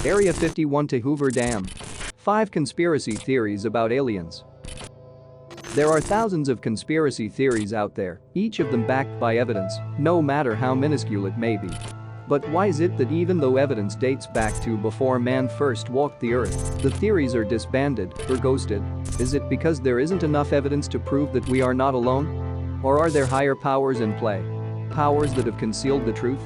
Area 51 to Hoover Dam. 5 conspiracy theories about aliens. There are thousands of conspiracy theories out there, each of them backed by evidence, no matter how minuscule it may be. But why is it that even though evidence dates back to before man first walked the earth, the theories are disbanded or ghosted? Is it because there isn't enough evidence to prove that we are not alone? Or are there higher powers in play? Powers that have concealed the truth?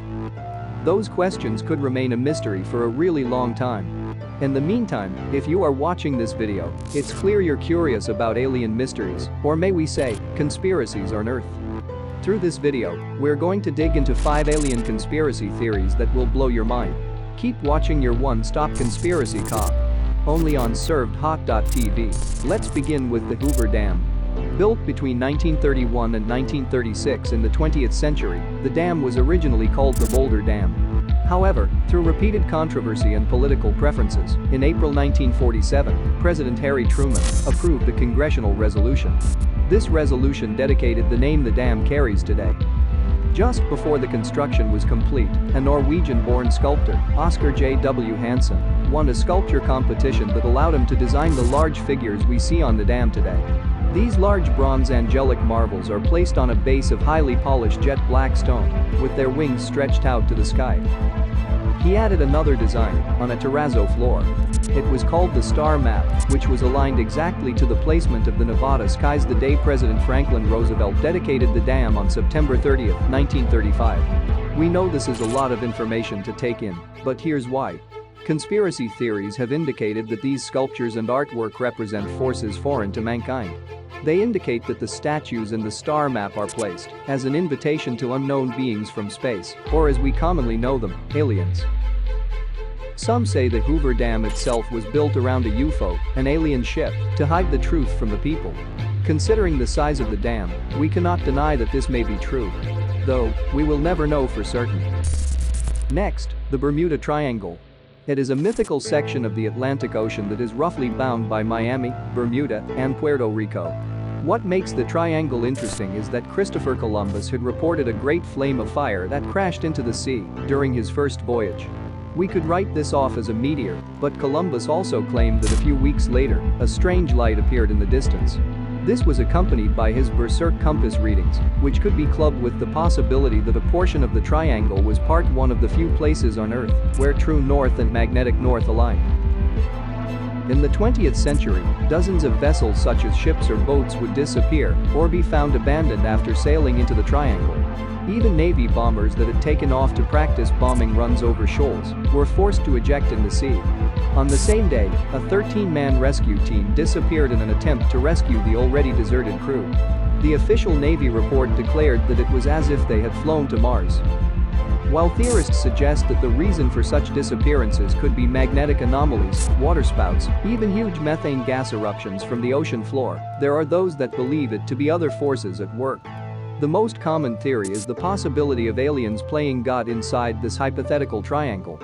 Those questions could remain a mystery for a really long time. In the meantime, if you are watching this video, it's clear you're curious about alien mysteries, or may we say, conspiracies on Earth. Through this video, we're going to dig into 5 alien conspiracy theories that will blow your mind. Keep watching your one-stop conspiracy cop. Only on servedhot.tv. Let's begin with the Hoover Dam. Built between 1931 and 1936 in the 20th century, the dam was originally called the Boulder Dam. However, through repeated controversy and political preferences, in April 1947, President Harry Truman approved the congressional resolution. This resolution dedicated the name the dam carries today. Just before the construction was complete, a Norwegian-born sculptor, Oscar J.W. Hansen, won a sculpture competition that allowed him to design the large figures we see on the dam today. These large bronze angelic marvels are placed on a base of highly polished jet black stone, with their wings stretched out to the sky. He added another design on a terrazzo floor. It was called the Star Map, which was aligned exactly to the placement of the Nevada skies the day President Franklin Roosevelt dedicated the dam on September 30, 1935. We know this is a lot of information to take in, but here's why. Conspiracy theories have indicated that these sculptures and artwork represent forces foreign to mankind. They indicate that the statues and the star map are placed as an invitation to unknown beings from space, or as we commonly know them, aliens. Some say the Hoover Dam itself was built around a UFO, an alien ship, to hide the truth from the people. Considering the size of the dam, we cannot deny that this may be true. Though, we will never know for certain. Next, the Bermuda Triangle. It is a mythical section of the Atlantic Ocean that is roughly bound by Miami, Bermuda, and Puerto Rico. What makes the triangle interesting is that Christopher Columbus had reported a great flame of fire that crashed into the sea during his first voyage. We could write this off as a meteor, but Columbus also claimed that a few weeks later, a strange light appeared in the distance. This was accompanied by his berserk compass readings, which could be clubbed with the possibility that a portion of the triangle was one of the few places on Earth where true north and magnetic north align. In the 20th century, dozens of vessels such as ships or boats would disappear or be found abandoned after sailing into the triangle. Even Navy bombers that had taken off to practice bombing runs over shoals were forced to eject in the sea. On the same day, a 13-man rescue team disappeared in an attempt to rescue the already deserted crew. The official Navy report declared that it was as if they had flown to Mars. While theorists suggest that the reason for such disappearances could be magnetic anomalies, waterspouts, even huge methane gas eruptions from the ocean floor, there are those that believe it to be other forces at work. The most common theory is the possibility of aliens playing God inside this hypothetical triangle.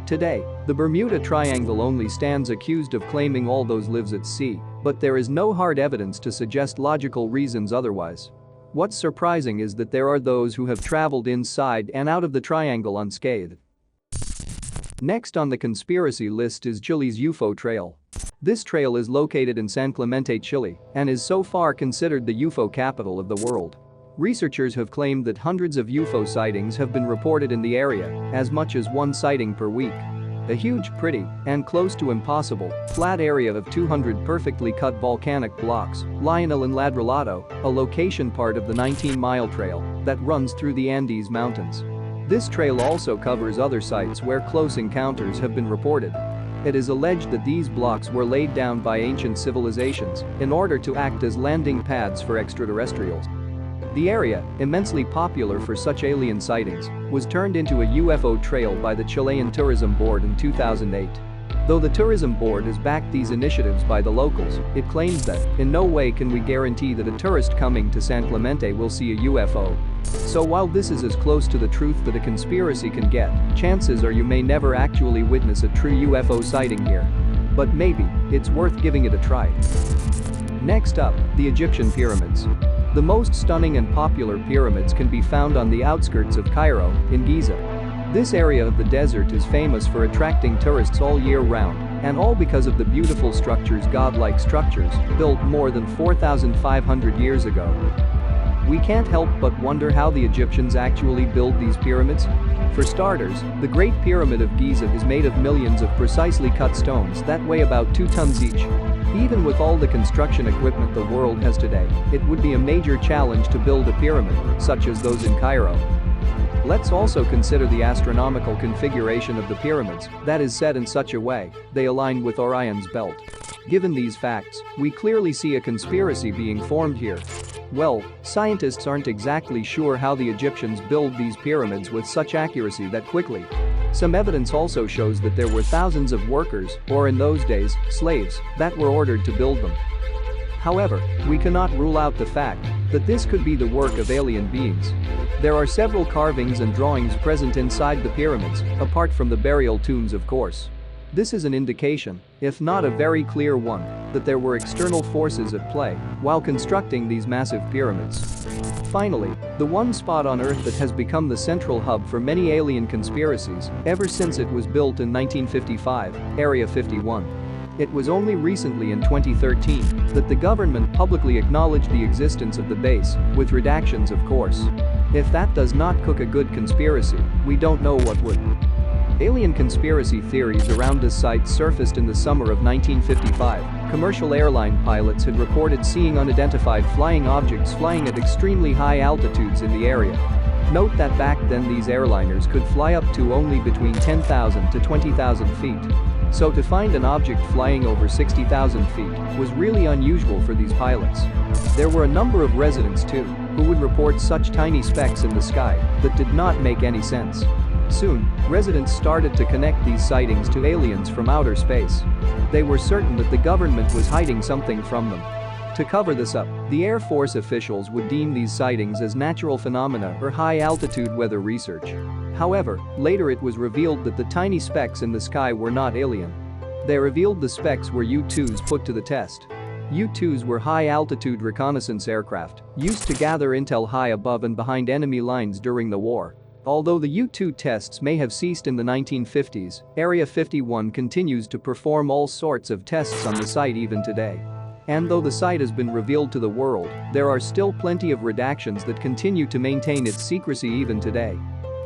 Today, the Bermuda Triangle only stands accused of claiming all those lives at sea, but there is no hard evidence to suggest logical reasons otherwise. What's surprising is that there are those who have traveled inside and out of the triangle unscathed. Next on the conspiracy list is Chile's UFO Trail. This trail is located in San Clemente, Chile, and is so far considered the UFO capital of the world. Researchers have claimed that hundreds of UFO sightings have been reported in the area, as much as one sighting per week. A huge, pretty, and close to impossible, flat area of 200 perfectly cut volcanic blocks lie in El Enladrilado, a location part of the 19-mile trail that runs through the Andes Mountains. This trail also covers other sites where close encounters have been reported. It is alleged that these blocks were laid down by ancient civilizations in order to act as landing pads for extraterrestrials. The area, immensely popular for such alien sightings, was turned into a UFO trail by the Chilean Tourism Board in 2008. Though the tourism board has backed these initiatives by the locals, it claims that, in no way can we guarantee that a tourist coming to San Clemente will see a UFO. So while this is as close to the truth that a conspiracy can get, chances are you may never actually witness a true UFO sighting here. But maybe, it's worth giving it a try. Next up, the Egyptian pyramids. The most stunning and popular pyramids can be found on the outskirts of Cairo, in Giza. This area of the desert is famous for attracting tourists all year round, and all because of the beautiful structures, godlike structures, built more than 4,500 years ago. We can't help but wonder how the Egyptians actually built these pyramids. For starters, the Great Pyramid of Giza is made of millions of precisely cut stones that weigh about 2 tons each. Even with all the construction equipment the world has today, it would be a major challenge to build a pyramid, such as those in Cairo. Let's also consider the astronomical configuration of the pyramids, that is set in such a way they align with Orion's belt. Given these facts, we clearly see a conspiracy being formed here. Well, scientists aren't exactly sure how the Egyptians built these pyramids with such accuracy that quickly. Some evidence also shows that there were thousands of workers, or in those days, slaves, that were ordered to build them. However, we cannot rule out the fact that this could be the work of alien beings. There are several carvings and drawings present inside the pyramids, apart from the burial tombs, of course. This is an indication, if not a very clear one, that there were external forces at play while constructing these massive pyramids. Finally, the one spot on Earth that has become the central hub for many alien conspiracies ever since it was built in 1955, Area 51. It was only recently in 2013 that the government publicly acknowledged the existence of the base, with redactions, of course. If that does not cook a good conspiracy, we don't know what would. Alien conspiracy theories around this site surfaced in the summer of 1955. Commercial airline pilots had reported seeing unidentified flying objects flying at extremely high altitudes in the area. Note that back then these airliners could fly up to only between 10,000 to 20,000 feet. So to find an object flying over 60,000 feet was really unusual for these pilots. There were a number of residents too who would report such tiny specks in the sky that did not make any sense. Soon, residents started to connect these sightings to aliens from outer space. They were certain that the government was hiding something from them. To cover this up, the Air Force officials would deem these sightings as natural phenomena or high-altitude weather research. However, later it was revealed that the tiny specks in the sky were not alien. They revealed the specks were U-2s put to the test. U-2s were high-altitude reconnaissance aircraft, used to gather intel high above and behind enemy lines during the war. Although the U-2 tests may have ceased in the 1950s, Area 51 continues to perform all sorts of tests on the site even today. And though the site has been revealed to the world, there are still plenty of redactions that continue to maintain its secrecy even today.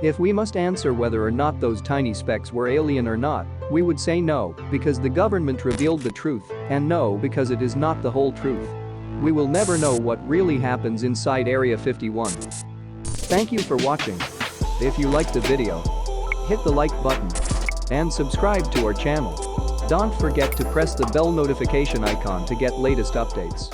If we must answer whether or not those tiny specks were alien or not, we would say no, because the government revealed the truth, and no, because it is not the whole truth. We will never know what really happens inside Area 51. Thank you for watching. If you liked the video, hit the like button and subscribe to our channel. Don't forget to press the bell notification icon to get latest updates.